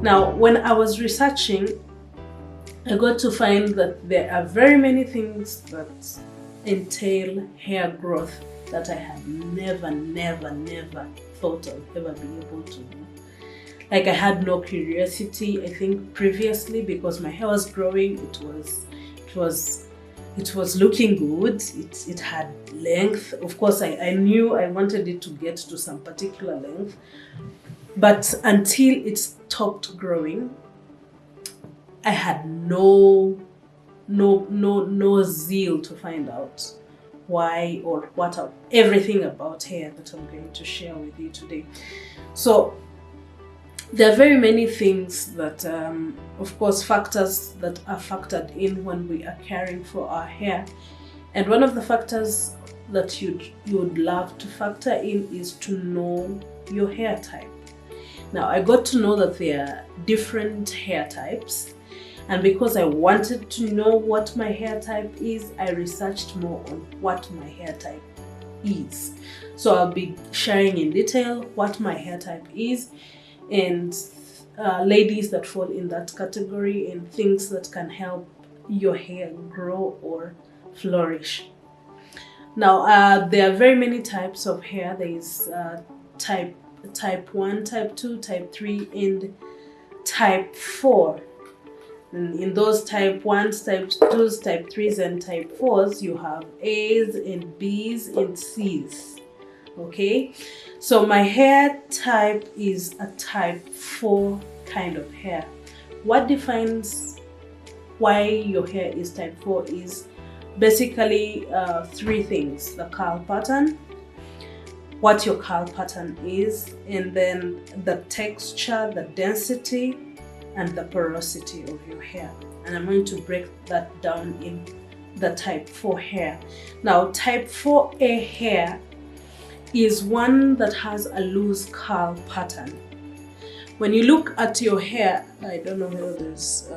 Now, when I was researching, I got to find that there are very many things that entail hair growth that I had never thought of ever being able to do. Like, I had no curiosity, I think, previously, because my hair was growing. It was looking good. It had length. Of course, I knew I wanted it to get to some particular length, but until it stopped growing, I had no zeal to find out why or what everything about hair that I'm going to share with you today. So there are very many things that, of course, factors that are factored in when we are caring for our hair. And one of the factors that you would love to factor in is to know your hair type. Now, I got to know that there are different hair types. And because I wanted to know what my hair type is, I researched more on what my hair type is. So I'll be sharing in detail what my hair type is, and ladies that fall in that category, and things that can help your hair grow or flourish. Now, there are very many types of hair. There is type 1, type 2, type 3, and type 4. And in those type 1s, type 2s, type 3s, and type 4s, you have A's and B's and C's. Okay, so my hair type is a type 4 kind of hair. What defines why your hair is type 4 is basically 3 things: the curl pattern, what your curl pattern is, and then the texture, the density, and the porosity of your hair. And I'm going to break that down in the type 4 hair. Now, type 4A hair is one that has a loose curl pattern. When you look at your hair, I don't know whether there's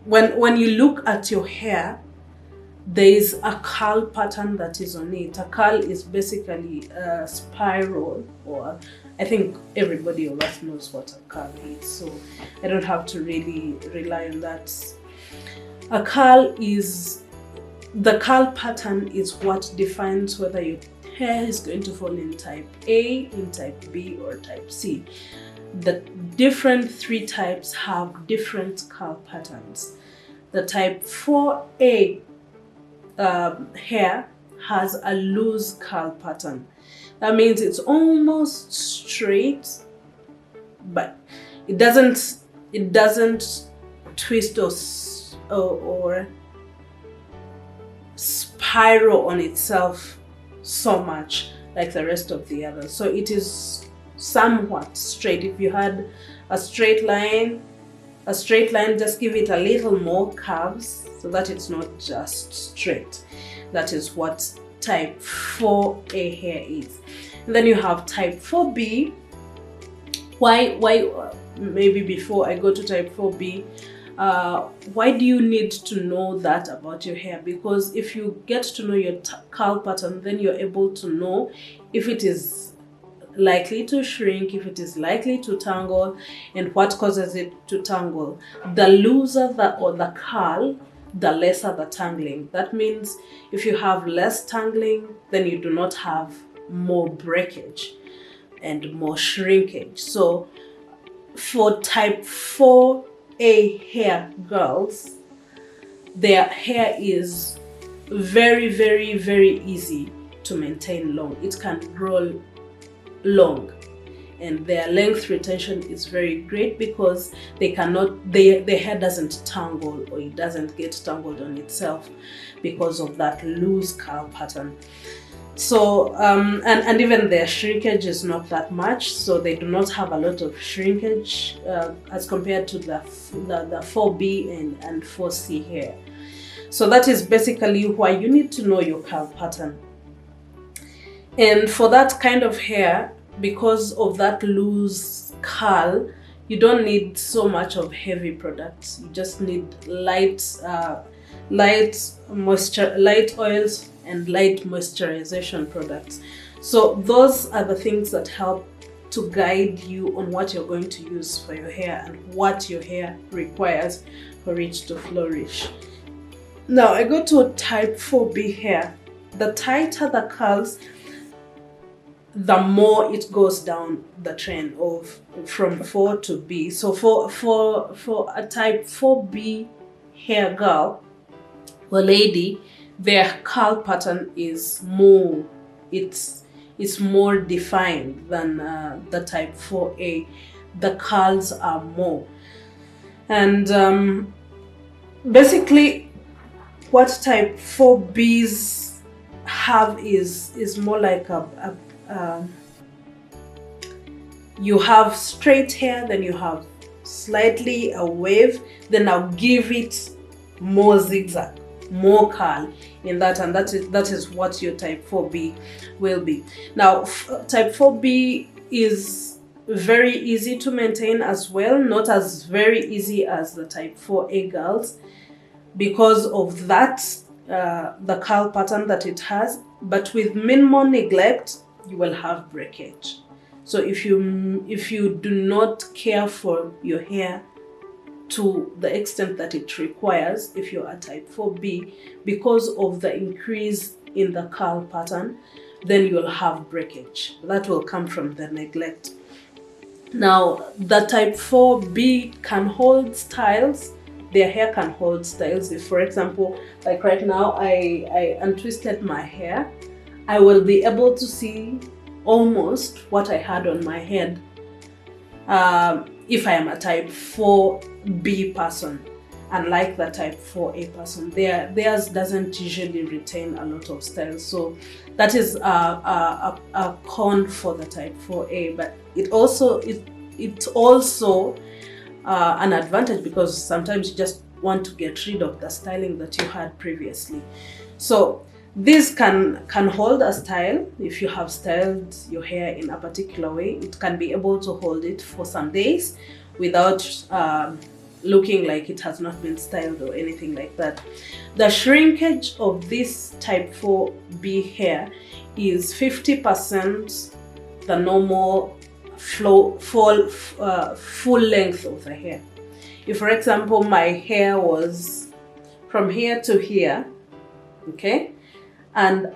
when you look at your hair, there is a curl pattern that is on it. A curl is basically a spiral, or I think everybody of us knows what a curl is, so I don't have to really rely on that. A curl is, the curl pattern is what defines whether your hair is going to fall in type A, in type B, or type C. The different 3 types have different curl patterns. The type 4A hair has a loose curl pattern. That means it's almost straight, but it doesn't twist or spiral on itself so much like the rest of the others. So it is somewhat straight. If you had a straight line, just give it a little more curves so that it's not just straight. That is what type 4A hair is. And then you have type 4B. Why maybe before I go to type 4B, why do you need to know that about your hair? Because if you get to know your curl pattern, then you're able to know if it is likely to shrink, if it is likely to tangle, and what causes it to tangle. The looser the curl, the lesser the tangling. That means if you have less tangling, then you do not have more breakage and more shrinkage. So for type 4A hair girls, their hair is very easy to maintain long. It can grow long, and their length retention is very great because their hair doesn't tangle, or it doesn't get tangled on itself because of that loose curl pattern. So and even their shrinkage is not that much, so they do not have a lot of shrinkage as compared to the 4B and 4C hair. So that is basically why you need to know your curl pattern. And for that kind of hair, because of that loose curl, you don't need so much of heavy products. You just need light oils and light moisturization products. So those are the things that help to guide you on what you're going to use for your hair and what your hair requires for it to flourish. Now I go to type 4B hair. The tighter the curls, the more it goes down the trend of from 4 to B. So for a type 4B hair girl or lady, their curl pattern is more, it's more defined than the type 4A. The curls are more, and basically what type 4Bs have is more like you have straight hair, then you have slightly a wave, then I'll give it more zigzag, more curl in that, and that is what your type 4B will be. Now type 4B is very easy to maintain as well, not as very easy as the type 4A girls because of that the curl pattern that it has, but with minimal neglect you will have breakage. So if you do not care for your hair to the extent that it requires, if you're a type 4B, because of the increase in the curl pattern, then you'll have breakage. That will come from the neglect. Now the type 4B can hold styles. Their hair can hold styles. If, for example, like right now I untwisted my hair, I will be able to see almost what I had on my head if I am a type 4B person, unlike the type 4A person. Theirs doesn't usually retain a lot of style, so that is a con for the type 4A, but it's also an advantage because sometimes you just want to get rid of the styling that you had previously. So this can hold a style. If you have styled your hair in a particular way, it can be able to hold it for some days without looking like it has not been styled or anything like that. The shrinkage of this type 4B hair is 50% the normal full length of the hair. If, for example, my hair was from here to here, okay, and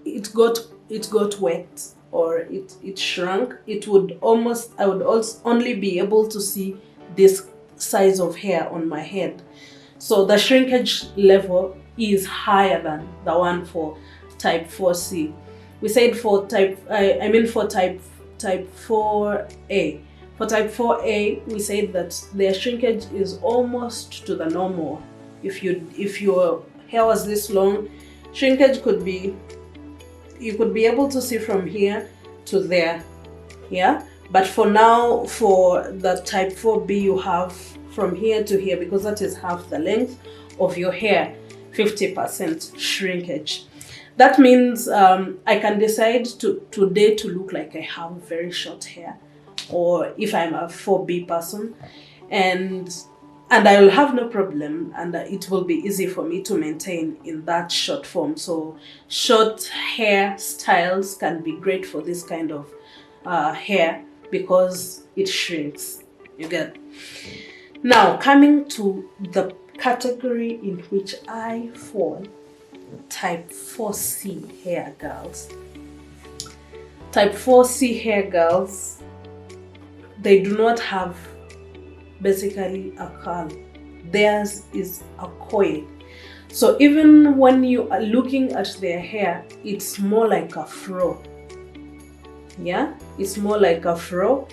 it got wet or it shrunk, I would also only be able to see this size of hair on my head. So the shrinkage level is higher than the one for type 4C. We said for type 4A. For type 4A, we said that their shrinkage is almost to the normal. If your hair was this long, shrinkage could be, you could be able to see from here to there, yeah? But for now, for the type 4B, you have from here to here, because that is half the length of your hair, 50% shrinkage. That means I can decide today to look like I have very short hair, or if I'm a 4B person, and I will have no problem, and it will be easy for me to maintain in that short form. So short hair styles can be great for this kind of hair because it shrinks. You get? Now, coming to the category in which I fall, type 4C hair girls. Type 4C hair girls, they do not have basically a curl. Theirs is a coil. So even when you are looking at their hair, it's more like a fro. Yeah, it's more like a fro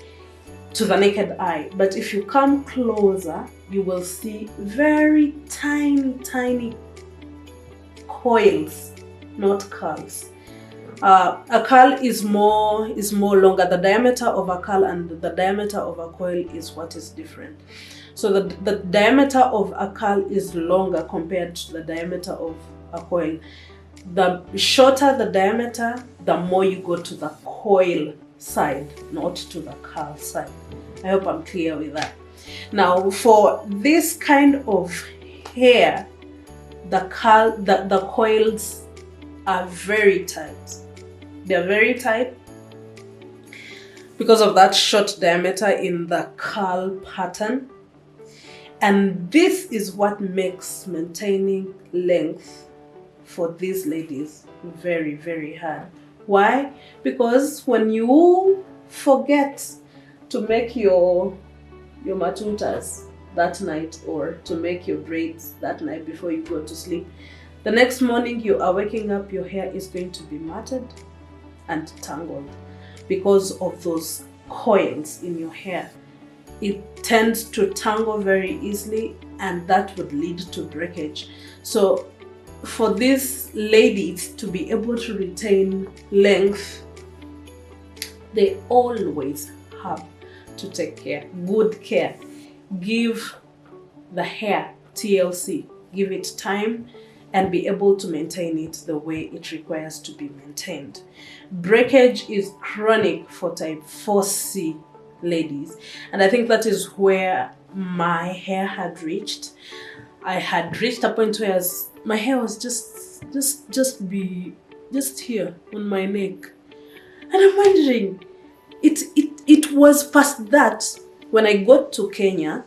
to the naked eye. But if you come closer, you will see very tiny coils, not curls. A curl is more longer. The diameter of a curl and the diameter of a coil is what is different. So the diameter of a curl is longer compared to the diameter of a coil. The shorter the diameter, the more you go to the coil side, not to the curl side. I hope I'm clear with that. Now, for this kind of hair, the coils are very tight. They're very tight. because of that short diameter in the curl pattern. And this is what makes maintaining length for these ladies very, very hard. Why? Because when you forget to make your matutas that night, or to make your braids that night before you go to sleep, the next morning you are waking up, your hair is going to be matted and tangled because of those coils in your hair. It tends to tangle very easily, and that would lead to breakage. So for these ladies to be able to retain length, they always have to take good care. Give the hair TLC, give it time, and be able to maintain it the way it requires to be maintained. Breakage is chronic for type 4C ladies, and I think that is where my hair had reached. I had reached a point where my hair was just here on my neck, and I'm wondering, it was past that when I got to Kenya,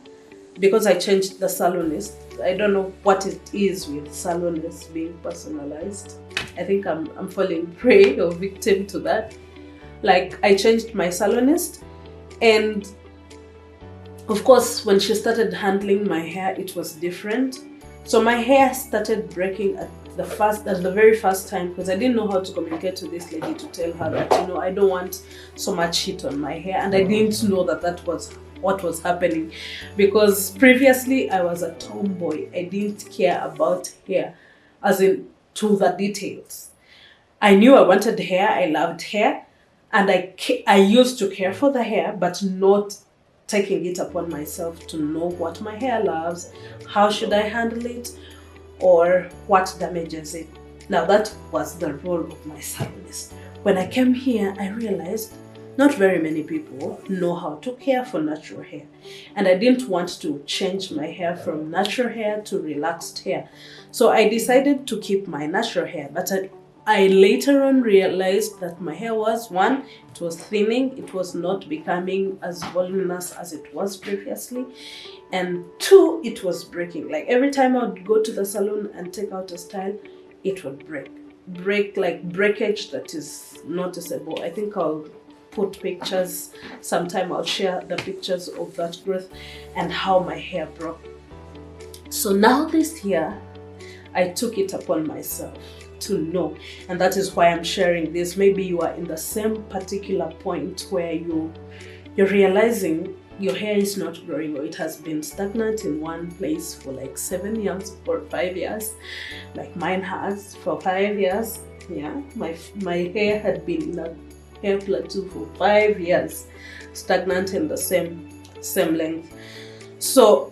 because I changed the salonist. I don't know what it is with salonists being personalized. I think I'm falling prey or victim to that. Like, I changed my salonist, and of course when she started handling my hair, it was different. So my hair started breaking at the very first time, because I didn't know how to communicate to this lady to tell her that, I don't want so much heat on my hair, and I didn't know that was what was happening, because previously I was a tomboy. I didn't care about hair, as in to the details. I knew I wanted hair, I loved hair, and I used to care for the hair, but not taking it upon myself to know what my hair loves, how should I handle it, or what damages it. Now that was the role of my stylist. When I came here, I realized not very many people know how to care for natural hair, and I didn't want to change my hair from natural hair to relaxed hair. So I decided to keep my natural hair, but I later on realized that my hair was, one, it was thinning, it was not becoming as voluminous as it was previously, and two, it was breaking. Like, every time I would go to the salon and take out a style, it would break like breakage that is noticeable. I think I'll put pictures sometime. I'll share the pictures of that growth and how my hair broke. So now this year, I took it upon myself to know, and that is why I'm sharing this. Maybe you are in the same particular point where you're realizing your hair is not growing, or it has been stagnant in one place for like 7 years or 5 years, like mine has for 5 years. Yeah, my hair had been in a hair plateau for 5 years, stagnant in the same length. So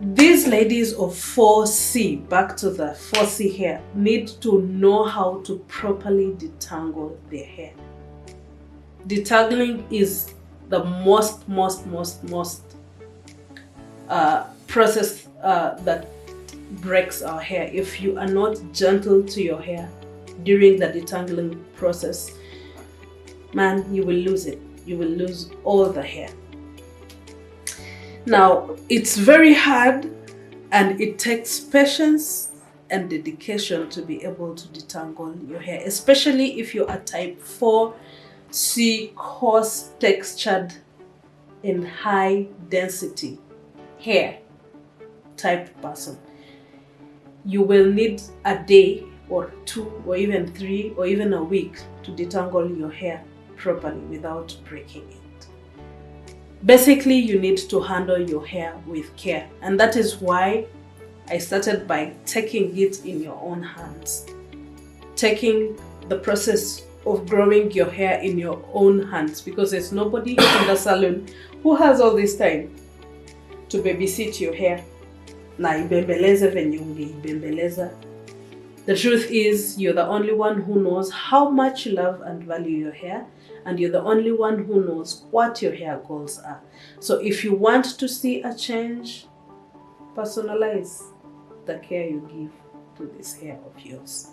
these ladies of 4C, back to the 4C hair, need to know how to properly detangle their hair. Detangling is the most process that breaks our hair. If you are not gentle to your hair during the detangling process, man, you will lose it. You will lose all the hair. Now, it's very hard, and it takes patience and dedication to be able to detangle your hair, especially if you are type 4C, coarse textured and high density hair type person. You will need a day or 2 or even 3 or even a week to detangle your hair properly without breaking it. Basically, you need to handle your hair with care, and that is why I started by taking it in your own hands. Taking the process of growing your hair in your own hands, because there's nobody in the salon who has all this time to babysit your hair. Na ibembeleze venye ungeibembeleza. The truth is, you're the only one who knows how much you love and value your hair, and you're the only one who knows what your hair goals are. So if you want to see a change, personalize the care you give to this hair of yours.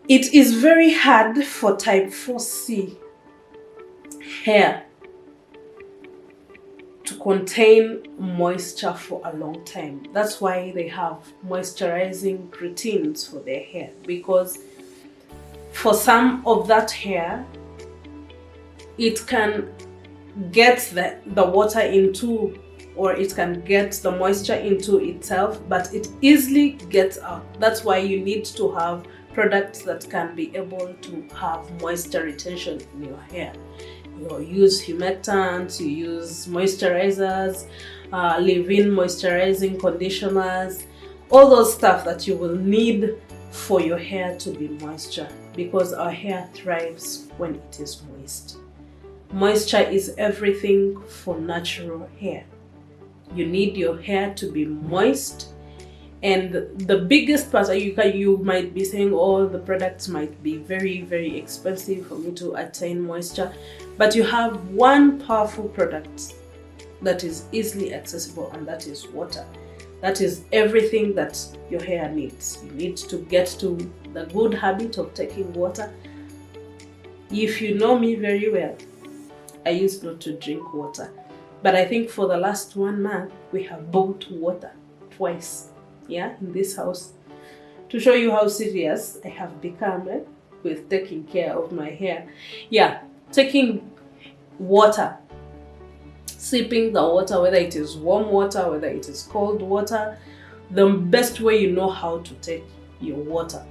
It is very hard for type 4C hair to contain moisture for a long time. That's why they have moisturizing routines for their hair, because for some of that hair, it can get the water into, or it can get the moisture into itself, but it easily gets out. That's why you need to have products that can be able to have moisture retention in your hair. You use humectants, you use moisturizers, leave-in moisturizing conditioners, all those stuff that you will need for your hair to be moisture, because our hair thrives when it is moist. Moisture is everything for natural hair. You need your hair to be moist. And the biggest part, you might be saying, oh, the products might be very, very expensive for me to attain moisture. But you have one powerful product that is easily accessible, and that is water. That is everything that your hair needs. You need to get to the good habit of taking water. If you know me very well, I used not to drink water. But I think for the last 1 month, we have bought water twice, in this house, to show you how serious I have become with taking care of my hair. Taking water, sipping the water, whether it is warm water, whether it is cold water, the best way you know how to take your water,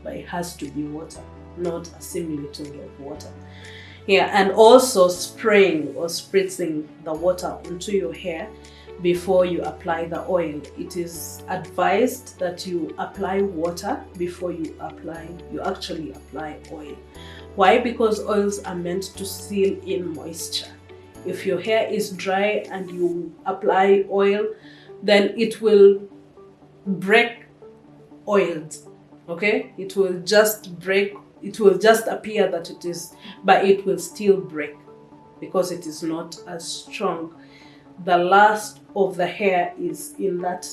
but it has to be water, not a similitude of water. And also spraying or spritzing the water onto your hair before you apply the oil. It is advised that you apply water before you actually apply oil. Why? Because oils are meant to seal in moisture. If your hair is dry and you apply oil, then it will break oils. Okay? It will just break. It will just appear that it is, but it will still break because it is not as strong. The last of the hair is in that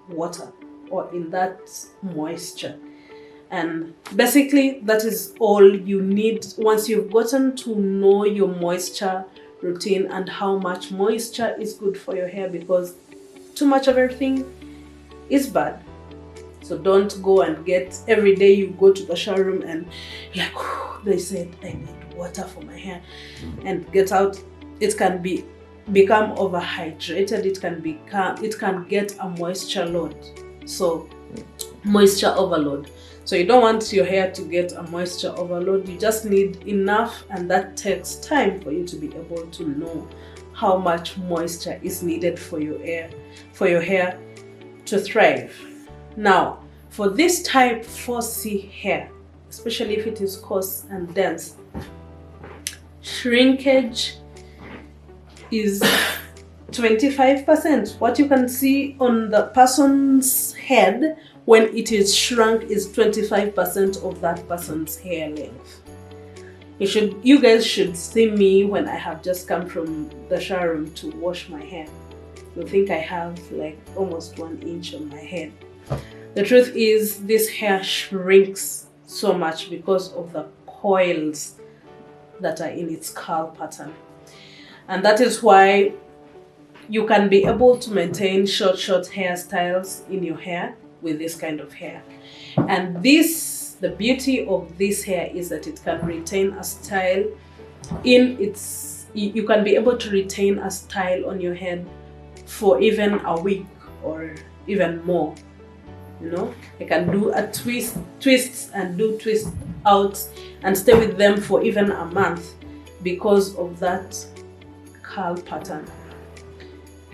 water or in that moisture. And basically that is all you need once you've gotten to know your moisture routine and how much moisture is good for your hair, because too much of everything is bad. So don't go and get, every day you go to the shower room and you're like, they said I need water for my hair, and get out. It can become overhydrated. It can get a moisture load. So moisture overload. So you don't want your hair to get a moisture overload. You just need enough, and that takes time for you to be able to know how much moisture is needed for your hair to thrive. Now, for this type 4C hair, especially if it is coarse and dense, shrinkage is 25%. What you can see on the person's head when it is shrunk is 25% of that person's hair length. You guys should see me when I have just come from the shower room to wash my hair. You'll think I have like almost 1 inch on my head. The truth is, this hair shrinks so much because of the coils that are in its curl pattern. And that is why you can be able to maintain short hairstyles in your hair with this kind of hair. And the beauty of this hair is that it can retain a style you can be able to retain a style on your head for even a week or even more. I can do a twists and do twist outs and stay with them for even a month because of that curl pattern.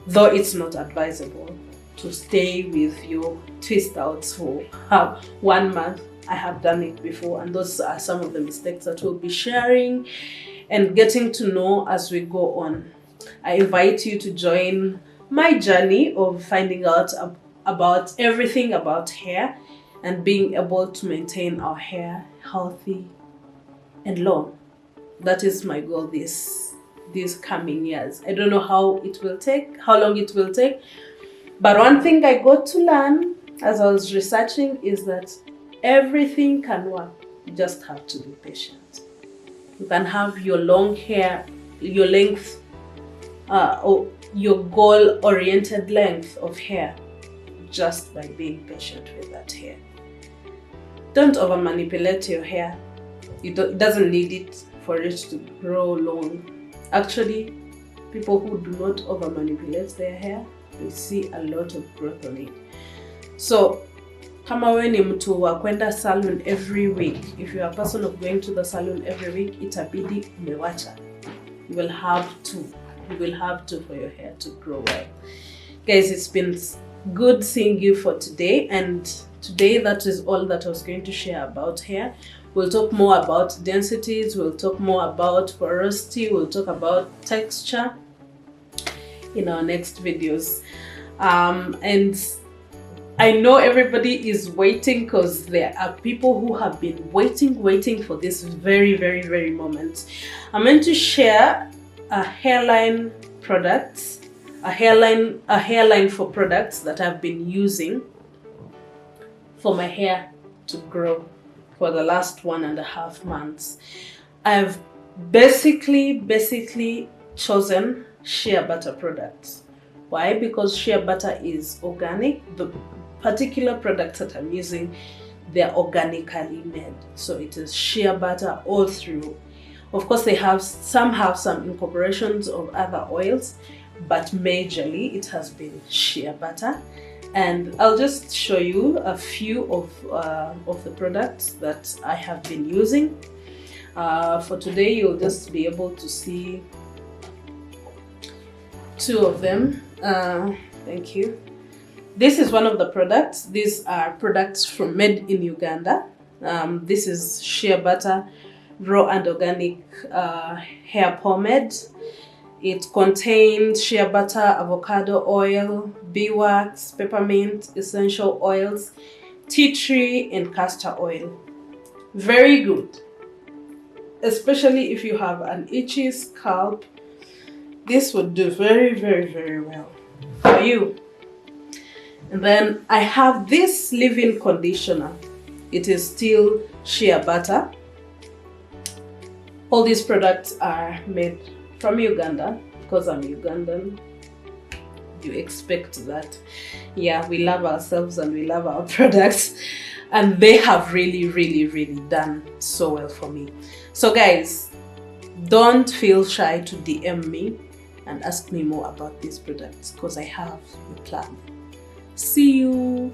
Though it's not advisable to stay with your twist outs for 1 month. I have done it before, and those are some of the mistakes that we'll be sharing and getting to know as we go on. I invite you to join my journey of finding out about everything about hair and being able to maintain our hair healthy and long. That is my goal these coming years. I don't know how long it will take, but one thing I got to learn as I was researching is that everything can work. You just have to be patient. You can have your long hair your length, or your goal-oriented length of hair just by being patient with that hair. Don't over manipulate your hair. It doesn't need it for it to grow long. Actually, people who do not over manipulate their hair, they see a lot of growth on it. So kama we ni mtu wa kwenda salon every week, if you are a person of going to the salon every week, itabidi umewacha. You will have to for your hair to grow well. Guys, it's been good seeing you for today, and today that is all that I was going to share about hair. We'll talk more about densities, we'll talk more about porosity, we'll talk about texture in our next videos. And I know everybody is waiting, because there are people who have been waiting for this very moment. I'm going to share a hairline products, a hairline for products that I've been using for my hair to grow for the last 1.5 months. I've basically chosen shea butter products. Why? Because shea butter is organic. The particular products that I'm using, they're organically made. So it is shea butter all through. Of course, some have some incorporations of other oils, but majorly it has been shea butter. And I'll just show you a few of the products that I have been using. For today, you'll just be able to see 2 of them. Thank you. This is one of the products. These are products made in Uganda. This is shea butter raw and organic hair pomade. It contains shea butter, avocado oil, beeswax, peppermint, essential oils, tea tree, and castor oil. Very good, especially if you have an itchy scalp. This would do very well for you. And then I have this leave-in conditioner. It is still shea butter. All these products are made from Uganda, because I'm Ugandan. You expect that. Yeah, we love ourselves and we love our products, and they have really done so well for me. So guys, don't feel shy to DM me and ask me more about these products, because I have a plan. See you.